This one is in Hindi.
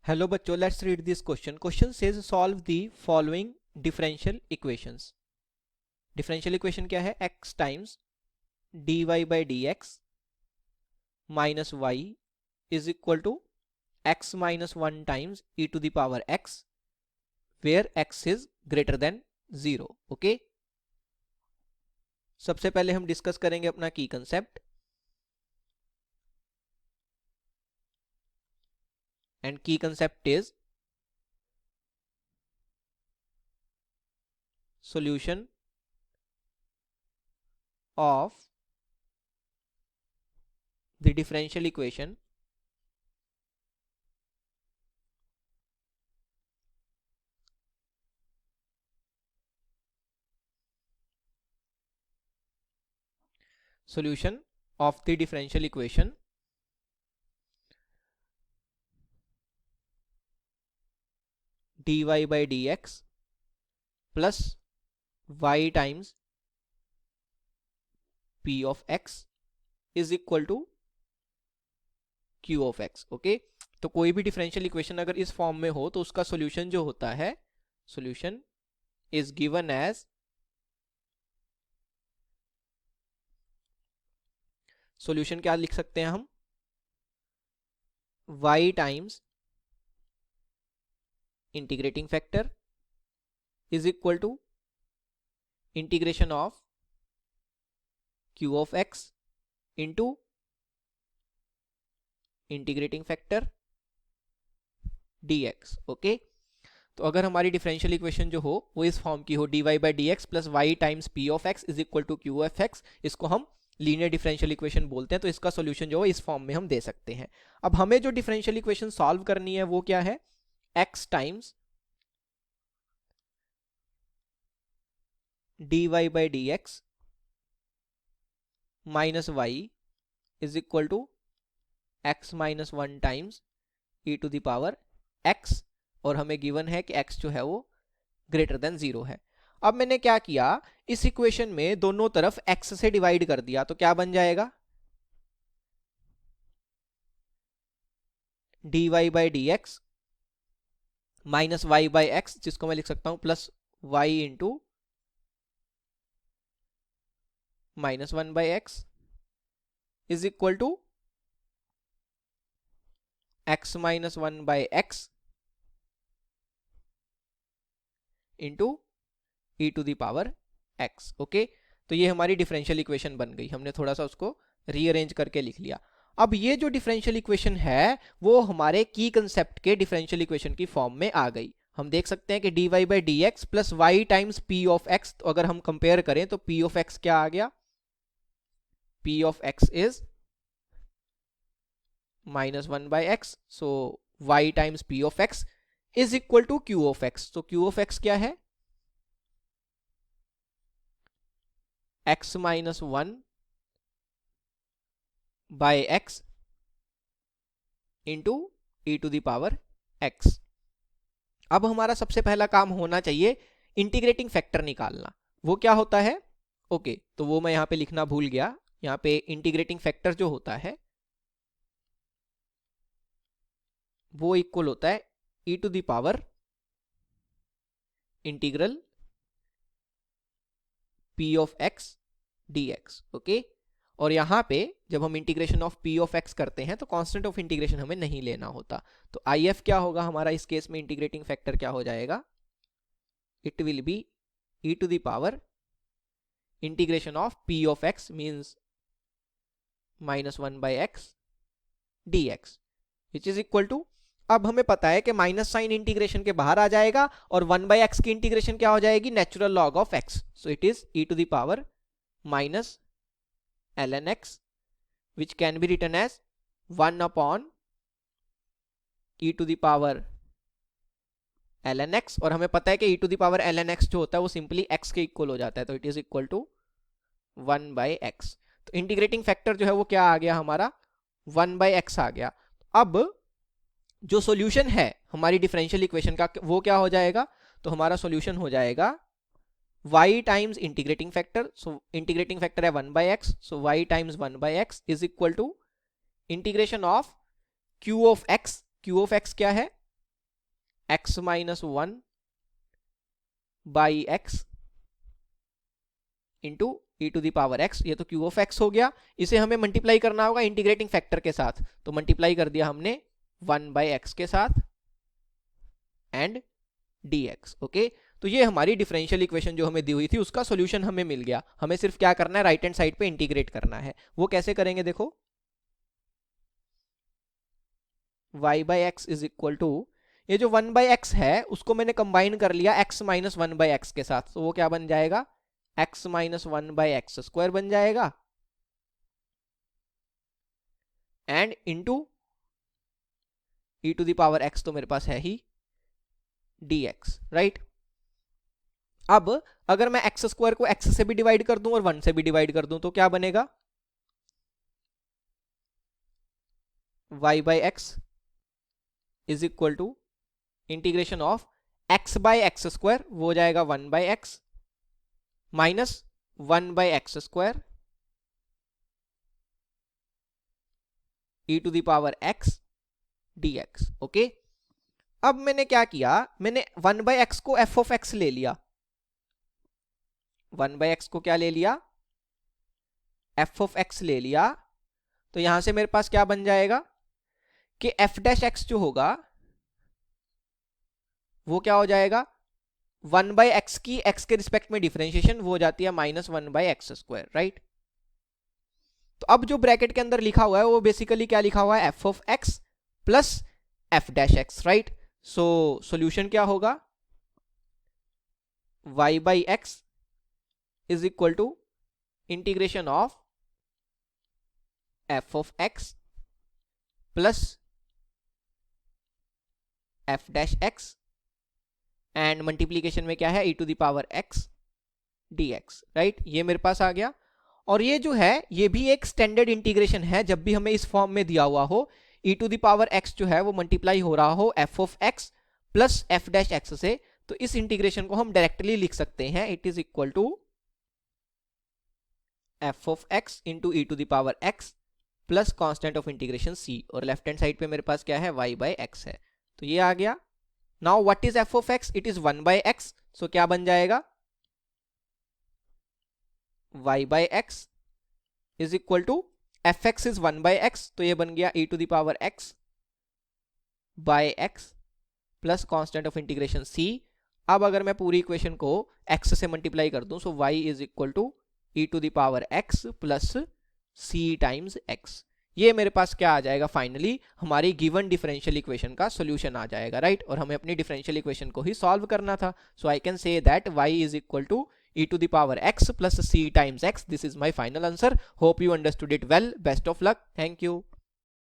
हेलो बच्चों, let's read this question. Question says solve the following differential equations. Differential equation क्या है? x times dy by D X minus Y is equal to x minus one times e to the power x where x is greater than 0. Okay, सबसे पहले हम डिस्कस करेंगे अपना key concept. And key concept is solution of the differential equation solution of the differential equation dy by dx plus y times p of x is equal to q of x. Okay, तो कोई भी डिफरेंशियल इक्वेशन अगर इस फॉर्म में हो तो उसका सॉल्यूशन जो होता है, solution is given as, solution क्या लिख सकते हैं हम? y times integrating factor is equal to integration of q of x into integrating factor dx. Okay, तो अगर हमारी डिफरेंशियल इक्वेशन जो हो वो इस फॉर्म की हो, dy by D X plus Y times P of X is equal to Q of X, इसको हम लीनियर डिफरेंशियल इक्वेशन बोलते हैं. तो इसका सॉल्यूशन जो है इस फॉर्म में हम दे सकते हैं. अब हमें जो डिफरेंशियल इक्वेशन सॉल्व करनी है वो क्या है? x times dy by D X minus Y is equal to x minus one times e to the power x, और हमें गिवन है कि x जो है वो ग्रेटर देन 0 है. अब मैंने क्या किया, इस इक्वेशन में दोनों तरफ x से डिवाइड कर दिया, तो क्या बन जाएगा? dy by D X minus Y by X, जिसको मैं लिख सकता हूं plus Y into minus one by x is equal to X minus one by X into E to the power x. Okay, तो ये हमारी डिफरेंशियल इक्वेशन बन गई. हमने थोड़ा सा उसको रीअरेंज करके लिख लिया. अब ये जो डिफरेंशियल इक्वेशन है वो हमारे की कंसेप्ट के डिफरेंशियल इक्वेशन की फॉर्म में आ गई. हम देख सकते हैं कि dy by D X plus Y times P of X, तो अगर हम कंपेयर करें तो p ऑफ x क्या आ गया? p of x is minus one by x, so y times p of x is equal to q of x. तो q ऑफ x क्या है? x minus one by X into E to the power x. अब हमारा सबसे पहला काम होना चाहिए इंटीग्रेटिंग फैक्टर निकालना. वो क्या होता है? ओके, तो वो मैं यहां पे लिखना भूल गया. यहां पे इंटीग्रेटिंग फैक्टर जो होता है वो इक्वल होता है e to the power integral p of x dx. Okay, और यहां पे जब हम integration of p of x करते हैं तो कांस्टेंट ऑफ इंटीग्रेशन हमें नहीं लेना होता. तो if क्या होगा हमारा इस केस में? इंटीग्रेटिंग फैक्टर क्या हो जाएगा? It will be e to the power integration of p of x means minus one by X dx which is equal to, अब हमें पता है कि माइनस साइन इंटीग्रेशन के बाहर आ जाएगा और वन बाई एक्स की इंटीग्रेशन क्या हो जाएगी? Natural log of x. So it is e to the power minus ln x which can be written as 1 upon e to the power ln x, और हमें पता है कि e to the power ln x जो होता है वो सिंपली x के इक्वल हो जाता है, तो it is equal to 1 by x. तो इंटीग्रेटिंग फैक्टर जो है वो क्या आ गया हमारा? 1 बाई एक्स आ गया. अब जो सॉल्यूशन है हमारी डिफरेंशियल इक्वेशन का वो क्या हो जाएगा? तो हमारा सॉल्यूशन हो जाएगा y times integrating factor, so integrating factor है 1 by x, so y times 1 by x is equal to integration of q of x. q of x क्या है? x minus 1 by X into E to the power X, ये तो क्यू ऑफ एक्स हो गया। इसे हमें मल्टीप्लाई करना होगा इंटीग्रेटिंग फैक्टर के साथ, तो मल्टीप्लाई कर दिया हमने 1 बाई एक्स के साथ एंड dx। ओके, तो ये हमारी डिफरेंशियल इक्वेशन जो हमें दी हुई थी उसका सॉल्यूशन हमें मिल गया। हमें सिर्फ क्या करना है, राइट हैंड साइड पे इंटीग्रेट करना है। वो कैसे करेंगे देखो, y by x is equal to, ये जो 1 बाई एक्स है उसको मैंने कंबाइन कर लिया x माइनस 1 बाई एक्स के साथ, तो वो क्या बन जाएगा, x minus 1 by x square बन जाएगा and into E to the power x तो मेरे पास है ही dx, राइट। अब अगर मैं एक्स स्क्वायर को x से भी डिवाइड कर दूं और 1 से भी डिवाइड कर दूं तो क्या बनेगा, y by x is equal to integration of x by x square, वो हो जाएगा 1 by x minus 1 by x square e to the power x dx। Okay, अब मैंने क्या किया, मैंने 1 बाई एक्स को f ऑफ x ले लिया, 1 बाई एक्स को क्या ले लिया, f ऑफ x ले लिया। तो यहां से मेरे पास क्या बन जाएगा कि f डैश x जो होगा वो क्या हो जाएगा, 1 बाई एक्स की x के रिस्पेक्ट में डिफरेंशिएशन, वो हो जाती है minus 1 by x square, right. तो अब जो ब्रैकेट के अंदर लिखा हुआ है वो बेसिकली क्या लिखा हुआ है, f of x plus f dash x, right. So solution क्या होगा, y by x is equal to integration of f of x plus f dash x and multiplication में क्या है, e to the power x dx, right. ये मेरे पास आ गया। और ये जो है ये भी एक स्टैंडर्ड इंटीग्रेशन है, जब भी हमें इस फॉर्म में दिया हुआ हो e to the power x जो है वो मल्टीप्लाई हो रहा हो f of x plus f dash x से, तो इस इंटीग्रेशन को हम डायरेक्टली लिख सकते हैं, it is equal to f of x into E to the power x plus constant of integration c, और लेफ्ट हैंड साइड पे मेरे पास क्या है, y बाई एक्स है। तो ये आ गया। Now what is f of x, it is 1 by x, so क्या बन जाएगा, y by x is equal to f x is 1 by x, तो ये बन गया e to the power x by x plus constant of integration c। अब अगर मैं पूरी इक्वेशन को x से मल्टीप्लाई कर दूं, so y is equal to e to the power x plus c times x। ये मेरे पास क्या आ जाएगा, फाइनली हमारी गिवन डिफरेंशियल इक्वेशन का सॉल्यूशन आ जाएगा, राइट। और हमें अपनी डिफरेंशियल इक्वेशन को ही सॉल्व करना था। So I can say that y is equal to e to the power x plus c times x. This is my final answer. Hope you understood it well. Best of luck. Thank you.